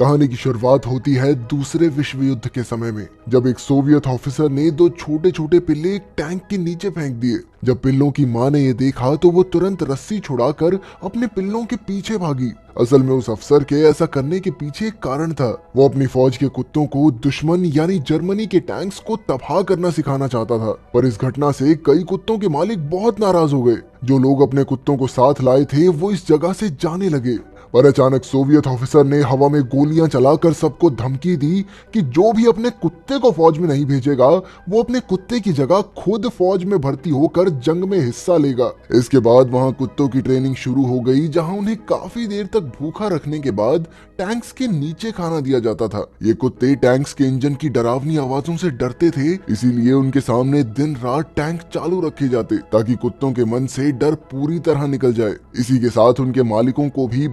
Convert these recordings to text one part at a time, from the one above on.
कहानी की शुरुआत होती है दूसरे विश्व युद्ध के समय में, जब एक सोवियत ऑफिसर ने दो छोटे छोटे पिल्ले एक टैंक के नीचे फेंक दिए। जब पिल्लों की मां ने ये देखा तो वो तुरंत रस्सी छुड़ाकर अपने पिल्लों के पीछे भागी। असल में उस अफसर के ऐसा करने के पीछे एक कारण था। वो अपनी फौज के कुत्तों को दुश्मन यानी जर्मनी के टैंक्स को तबाह करना सिखाना चाहता था। पर इस घटना से कई कुत्तों के मालिक बहुत नाराज हो गए। जो लोग अपने कुत्तों को साथ लाए थे वो इस जगह से जाने लगे। पर अचानक सोवियत ऑफिसर ने हवा में गोलियां चलाकर सबको धमकी दी कि जो भी अपने कुत्ते को फौज में नहीं भेजेगा वो अपने कुत्ते की जगह खुद फौज में भर्ती होकर जंग में हिस्सा लेगा। इसके बाद वहां कुत्तों की ट्रेनिंग शुरू हो गई, जहां उन्हें काफी देर तक भूखा रखने के बाद टैंक्स के नीचे खाना दिया जाता था। ये कुत्ते टैंक्स के इंजन की डरावनी आवाजों से डरते थे, इसीलिए उनके सामने दिन रात टैंक चालू रखे जाते ताकि कुत्तों के मन से डर पूरी तरह निकल जाए। इसी के साथ उनके मालिकों को भी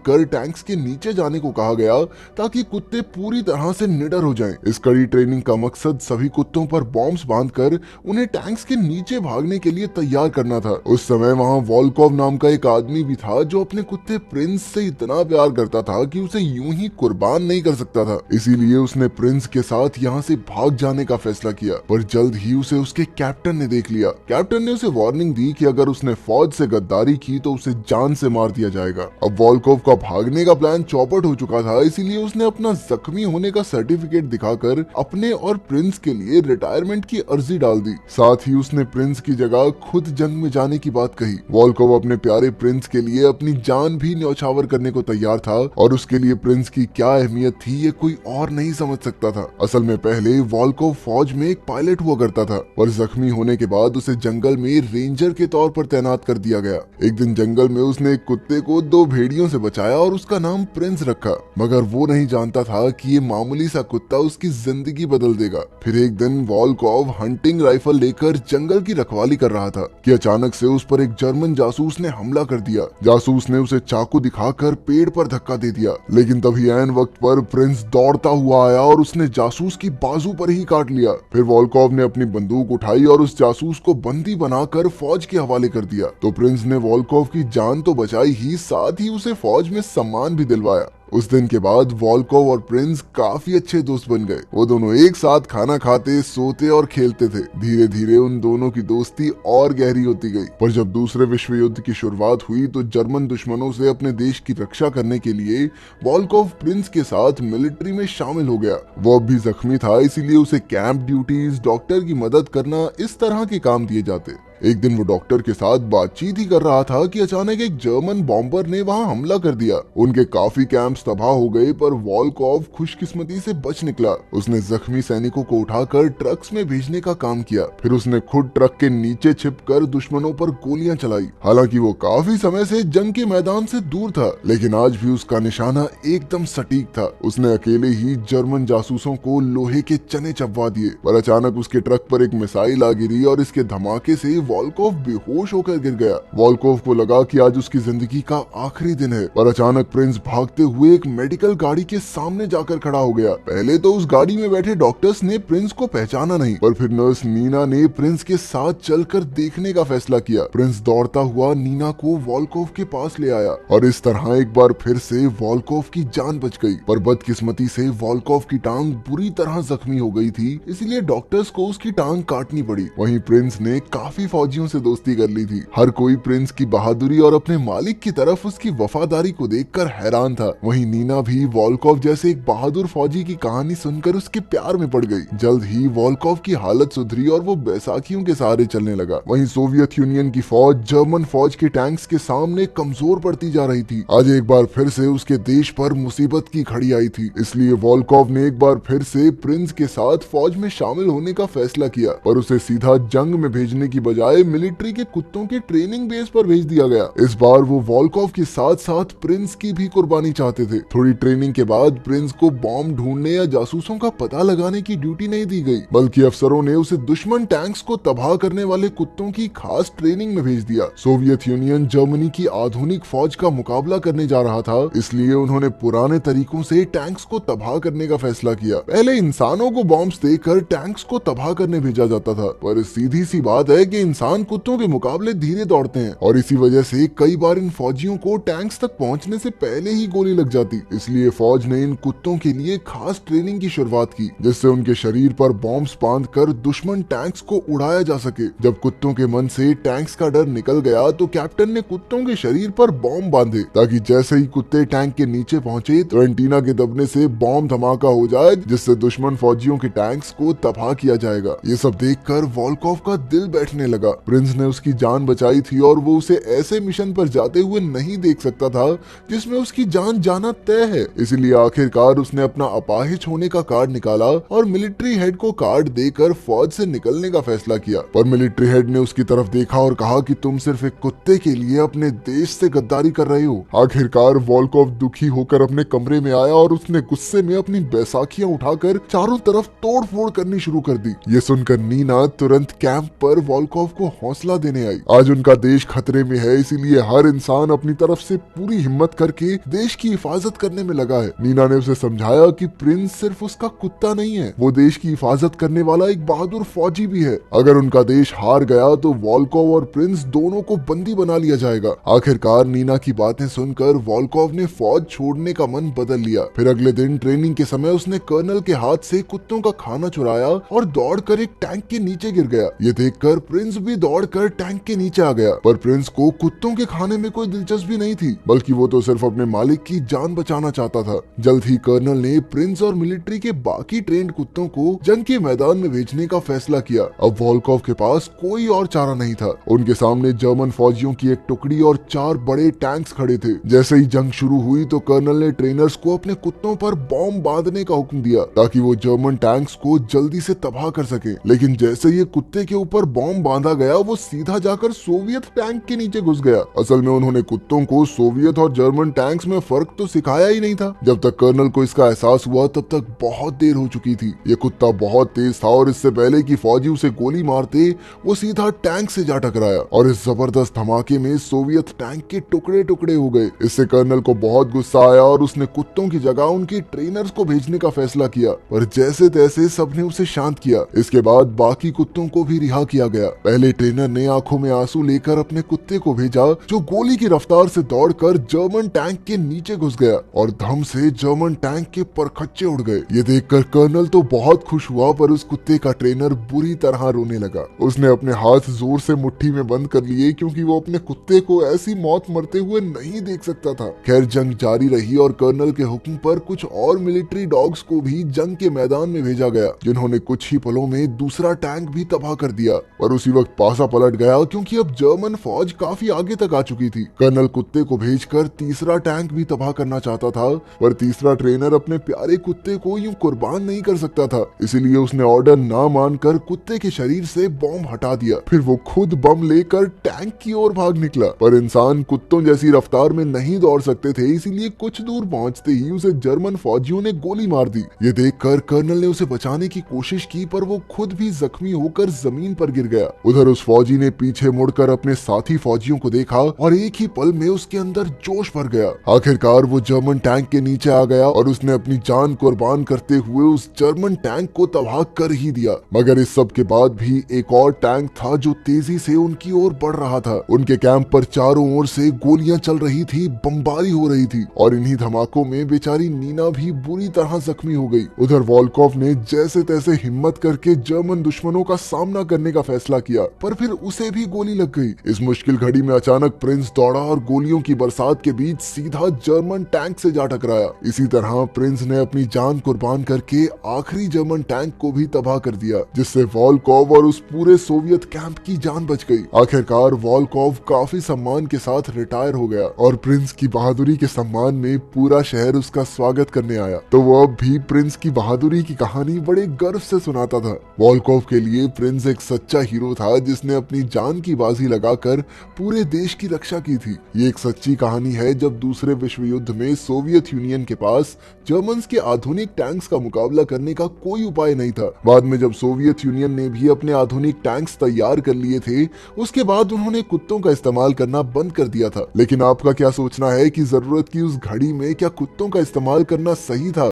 कर टैंक्स के नीचे जाने को कहा गया ताकि कुत्ते पूरी तरह से निडर हो जाएं। इस कड़ी ट्रेनिंग का मकसद सभी कुत्तों पर बॉम्ब्स बांधकर उन्हें टैंक्स के नीचे भागने के लिए तैयार करना था। उस समय वहां वॉल्कोव नाम का एक आदमी भी था जो अपने कुत्ते प्रिंस से इतना प्यार करता था कि उसे यूं ही कुर्बान नहीं कर सकता था। इसीलिए उसने प्रिंस के साथ यहाँ से भाग जाने का फैसला किया। पर जल्द ही उसे उसके कैप्टन ने देख लिया। कैप्टन ने उसे वार्निंग दी कि अगर उसने फौज से गद्दारी की तो उसे जान से मार दिया जाएगा। अब वॉल्कोव का भागने का प्लान चौपट हो चुका था, इसीलिए उसने अपना जख्मी होने का सर्टिफिकेट दिखाकर अपने और प्रिंस के लिए रिटायरमेंट की अर्जी डाल दी। साथ ही उसने प्रिंस की जगह खुद जंग में जाने की बात कही। वॉल्कोव अपने प्यारे प्रिंस के लिए अपनी जान भी न्यौछावर करने को तैयार था और उसके लिए प्रिंस की क्या अहमियत थी ये कोई और नहीं समझ सकता था। असल में पहले वॉल्कोव फौज में एक पायलट हुआ करता था, पर जख्मी होने के बाद उसे जंगल में रेंजर के तौर पर तैनात कर दिया गया। एक दिन जंगल में उसने एक कुत्ते को दो भेड़ियों से बचाया और उसका नाम प्रिंस रखा, मगर वो नहीं जानता था कि ये मामूली सा कुत्ता उसकी जिंदगी बदल देगा। फिर एक दिन वॉल्कोव हंटिंग राइफल लेकर जंगल की रखवाली कर रहा था कि अचानक से उस पर एक जर्मन जासूस ने हमला कर दिया। जासूस ने उसे चाकू दिखाकर पेड़ पर धक्का दे दिया, लेकिन तभी ऐन वक्त पर प्रिंस दौड़ता हुआ आया और उसने जासूस की बाजू पर ही काट लिया। फिर वॉल्कोव ने अपनी बंदूक उठाई और उस जासूस को बंदी बनाकर फौज के हवाले कर दिया। तो प्रिंस ने वॉल्कोव की जान तो बचाई ही, साथ ही उसे फौज में सम्मान भी दिलवाया। उस दिन के बाद वॉल्कोव और प्रिंस काफी अच्छे दोस्त बन गए। वो दोनों एक साथ खाना खाते, सोते और खेलते थे। धीरे धीरे उन दोनों की दोस्ती और गहरी होती गई। पर जब दूसरे विश्व युद्ध की शुरुआत हुई तो जर्मन दुश्मनों से अपने देश की रक्षा करने के लिए वॉल्कोव प्रिंस के साथ मिलिट्री में शामिल हो गया। वो अब भी जख्मी था, इसीलिए उसे कैंप ड्यूटीज, डॉक्टर की मदद करना, इस तरह के काम दिए जाते। एक दिन वो डॉक्टर के साथ बातचीत ही कर रहा था कि अचानक एक जर्मन बॉम्बर ने वहां हमला कर दिया। उनके काफी कैंप्स तबाह हो गए, पर वॉल्कोव खुशकिस्मती से बच निकला। उसने जख्मी सैनिकों को उठाकर ट्रक्स में भेजने का काम किया। फिर उसने खुद ट्रक के नीचे छिपकर दुश्मनों पर गोलियां चलाई। हालांकि वो काफी समय से जंग के मैदान से दूर था, लेकिन आज भी उसका निशाना एकदम सटीक था। उसने अकेले ही जर्मन जासूसों को लोहे के चने चबवा दिए। पर अचानक उसके ट्रक पर एक मिसाइल आ गिरी और इसके धमाके से वॉल्कोव बेहोश होकर गिर गया। वॉल्कोव को लगा कि आज उसकी जिंदगी का आखिरी दिन है, पर अचानक प्रिंस भागते हुए एक मेडिकल गाड़ी के सामने जाकर खड़ा हो गया। पहले तो उस गाड़ी में बैठे डॉक्टर्स ने प्रिंस को पहचाना नहीं, पर फिर नर्स नीना ने प्रिंस के साथ चलकर देखने का फैसला किया। प्रिंस दौड़ता हुआ नीना को वॉल्कोव के पास ले आया और इस तरह एक बार फिर से वॉल्कोव की जान बच गई। पर बदकिस्मती से वॉल्कोव की टांग बुरी तरह जख्मी हो गई थी, इसलिए डॉक्टर्स को उसकी टांग काटनी पड़ी। वहीं प्रिंस ने काफी फौजियों से दोस्ती कर ली थी। हर कोई प्रिंस की बहादुरी और अपने मालिक की तरफ उसकी वफादारी को देखकर हैरान था। वहीं नीना भी वॉल्कोव जैसे एक बहादुर फौजी की कहानी सुनकर उसके प्यार में पड़ गई। जल्द ही वॉल्कोव की हालत सुधरी और वो बैसाखियों के सहारे चलने लगा। वहीं सोवियत यूनियन की फौज जर्मन फौज के टैंक्स के सामने कमजोर पड़ती जा रही थी। आज एक बार फिर से उसके देश पर मुसीबत की घड़ी आई थी, इसलिए वॉल्कोव ने एक बार फिर से प्रिंस के साथ फौज में शामिल होने का फैसला किया। पर उसे सीधा जंग में भेजने की बजाय मिलिट्री के कुत्तों के ट्रेनिंग बेस पर भेज दिया गया। इस बार वो वॉल्कोव के साथ साथ प्रिंस की भी कुर्बानी चाहते थे। थोड़ी ट्रेनिंग के बाद प्रिंस को बॉम्ब ढूंढने या जासूसों का पता लगाने की ड्यूटी नहीं दी गई, बल्कि अफसरों ने उसे दुश्मन टैंक्स को तबाह करने वाले कुत्तों की खास ट्रेनिंग में भेज दिया। सोवियत यूनियन जर्मनी की आधुनिक फौज का मुकाबला करने जा रहा था, इसलिए उन्होंने पुराने तरीकों से टैंक्स को तबाह करने का फैसला किया। पहले इंसानों को बॉम्ब्स देकर टैंक्स को तबाह करने भेजा जाता था, पर सीधी सी बात है कि इंसान कुत्तों के मुकाबले धीरे दौड़ते हैं और इसी वजह से कई बार इन फौजियों को टैंक्स तक पहुंचने से पहले ही गोली लग जाती। इसलिए फौज ने इन कुत्तों के लिए खास ट्रेनिंग की शुरुआत की, जिससे उनके शरीर पर बॉम्ब्स बांधकर दुश्मन टैंक्स को उड़ाया जा सके। जब कुत्तों के मन से टैंक्स का डर निकल गया तो कैप्टन ने कुत्तों के शरीर पर बॉम्ब बांधे, ताकि जैसे ही कुत्ते टैंक के नीचे पहुंचे तो एंटीना के दबने से बॉम्ब धमाका हो जाए, जिससे दुश्मन फौजियों के टैंक्स को तबाह किया जाएगा। ये सब देखकर वॉल्कोव का दिल बैठने लगा। प्रिंस ने उसकी जान बचाई थी और वो उसे ऐसे मिशन पर जाते हुए नहीं देख सकता था जिसमें उसकी जान जाना तय है। इसलिए आखिरकार उसने अपना अपाहिज होने का कार्ड निकाला और मिलिट्री हेड को कार्ड देकर फौज से निकलने का फैसला किया। पर मिलिट्री हेड ने उसकी तरफ देखा और कहा कि तुम सिर्फ एक कुत्ते के लिए अपने देश से गद्दारी कर रहे हो। आखिरकार वॉल्कोव दुखी होकर अपने कमरे में आया और उसने गुस्से में अपनी बैसाखियां उठाकर चारों तरफ तोड़ फोड़ करनी शुरू कर दी। ये सुनकर नीना तुरंत कैंप पर वॉल्कोव को हौसला देने आई। आज उनका देश खतरे में है, इसीलिए हर इंसान अपनी तरफ से पूरी हिम्मत करके देश की हिफाजत करने में लगा है। नीना ने उसे समझाया कि प्रिंस सिर्फ उसका कुत्ता नहीं है, वो देश की हिफाजत करने वाला एक बहादुर फौजी भी है। अगर उनका देश हार गया तो वॉल्कोव और प्रिंस दोनों को बंदी बना लिया जाएगा। आखिरकार नीना की बातें सुनकर वॉल्कोव ने फौज छोड़ने का मन बदल लिया। फिर अगले दिन ट्रेनिंग के समय उसने कर्नल के हाथ से कुत्तों का खाना चुराया और दौड़कर एक टैंक के नीचे गिर गया। ये देखकर प्रिंस भी दौड़कर टैंक के नीचे आ गया। पर प्रिंस को कुत्तों के खाने में कोई दिलचस्पी नहीं थी, बल्कि वो तो सिर्फ अपने मालिक की जान बचाना चाहता था। जल्द ही कर्नल ने प्रिंस और मिलिट्री के बाकी ट्रेंड कुत्तों को जंग के मैदान में भेजने का फैसला किया। अब वॉल्कोव के पास कोई और चारा नहीं था। उनके सामने जर्मन फौजियों की एक टुकड़ी और 4 बड़े टैंक्स खड़े थे। जैसे ही जंग शुरू हुई तो कर्नल ने ट्रेनर्स को अपने कुत्तों पर बॉम्ब बांधने का हुक्म दिया, ताकि वो जर्मन टैंक्स को जल्दी से तबाह कर सके। लेकिन जैसे ये कुत्ते के ऊपर बॉम्ब बांधा गया, वो सीधा जाकर सोवियत टैंक के नीचे घुस गया। असल में उन्होंने कुत्तों को सोवियत और जर्मन टैंक्स में फर्क तो सिखाया ही नहीं था। जब तक कर्नल को इसका एहसास हुआ तब तक बहुत देर हो चुकी थी। ये कुत्ता बहुत तेज था और इससे पहले कि फौजी उसे गोली मारते वो सीधा टैंक से जा टकराया और इस जबरदस्त धमाके में सोवियत टैंक के टुकड़े टुकड़े हो गए। इससे कर्नल को बहुत गुस्सा आया और उसने कुत्तों की जगह उनके ट्रेनर्स को भेजने का फैसला किया, पर जैसे तैसे सबने उसे शांत किया। इसके बाद बाकी कुत्तों को भी रिहा किया गया। पहले ट्रेनर ने आंखों में आंसू लेकर अपने कुत्ते को भेजा, जो गोली की रफ्तार से दौड़कर जर्मन टैंक के नीचे घुस गया और धम से जर्मन टैंक के परखच्चे उड़ गए। ये देखकर कर्नल तो बहुत खुश हुआ, पर उस कुत्ते का ट्रेनर बुरी तरह रोने लगा। उसने अपने हाथ जोर से मुट्ठी में बंद कर लिए, क्योंकि वो अपने कुत्ते को ऐसी मौत मरते हुए नहीं देख सकता था। खैर जंग जारी रही और कर्नल के हुक्म पर कुछ और मिलिट्री डॉग्स को भी जंग के मैदान में भेजा गया, जिन्होंने कुछ ही पलों में दूसरा टैंक भी तबाह कर दिया। पर उसी वक्त पासा पलट गया, क्योंकि अब जर्मन फौज काफी आगे तक आ चुकी थी। कर्नल कुत्ते को भेजकर तीसरा टैंक भी तबाह करना चाहता था, पर तीसरा ट्रेनर अपने प्यारे कुत्ते को यूं कुर्बान नहीं कर सकता था। इसीलिए उसने ऑर्डर ना मानकर कुत्ते के शरीर से बॉम्ब हटा दिया। फिर वो खुद बम लेकर टैंक की ओर भाग निकला। पर इंसान कुत्तों जैसी रफ्तार में नहीं दौड़ सकते थे, इसीलिए कुछ दूर पहुंचते ही उसे जर्मन फौजियों ने गोली मार दी। ये देखकर कर्नल ने उसे बचाने की कोशिश की, पर वो खुद भी जख्मी होकर जमीन पर गिर गया। उधर उस फौजी ने पीछे मुड़कर अपने साथी फौजियों को देखा और एक ही पल में उसके अंदर जोश भर गया। आखिरकार वो जर्मन टैंक के नीचे आ गया और उसने अपनी जान कुर्बान करते हुए उस जर्मन टैंक को तबाह कर ही दिया। मगर इस सब के बाद भी एक और टैंक था जो तेजी से उनकी ओर बढ़ रहा था। उनके कैंप पर चारों ओर से गोलियां चल रही थी, बमबारी हो रही थी और इन्हीं धमाकों में बेचारी नीना भी बुरी तरह जख्मी हो गई। उधर वॉल्कोव ने जैसे तैसे हिम्मत करके जर्मन दुश्मनों का सामना करने का फैसला किया, पर फिर उसे भी गोली लग गई। इस मुश्किल घड़ी में अचानक प्रिंस दौड़ा और गोलियों की बरसात के बीच सीधा जर्मन टैंक से जा टकराया। इसी तरह प्रिंस ने अपनी जान कुर्बान करके आखिरी जर्मन टैंक को भी तबाह कर दिया, जिससे वॉल्कोव और उस पूरे सोवियत कैंप की जान बच गई। आखिरकार वॉल्कोव काफी सम्मान के साथ रिटायर हो गया और प्रिंस की बहादुरी के सम्मान में पूरा शहर उसका स्वागत करने आया। तो वो अब भी प्रिंस की बहादुरी की कहानी बड़े गर्व से सुनाता था। वॉल्कोव के लिए प्रिंस एक सच्चा हीरो था, जिसने अपनी जान की बाजी लगाकर पूरे देश की रक्षा की थी। ये एक सच्ची कहानी है जब दूसरे विश्व युद्ध में सोवियत यूनियन के पास जर्मन्स के आधुनिक टैंक्स का मुकाबला करने का कोई उपाय नहीं था। बाद में जब सोवियत यूनियन ने भी अपने आधुनिक टैंक्स तैयार कर लिए थे, उसके बाद उन्होंने कुत्तों का इस्तेमाल करना बंद कर दिया था। लेकिन आपका क्या सोचना है कि जरूरत की उस घड़ी में क्या कुत्तों का इस्तेमाल करना सही था?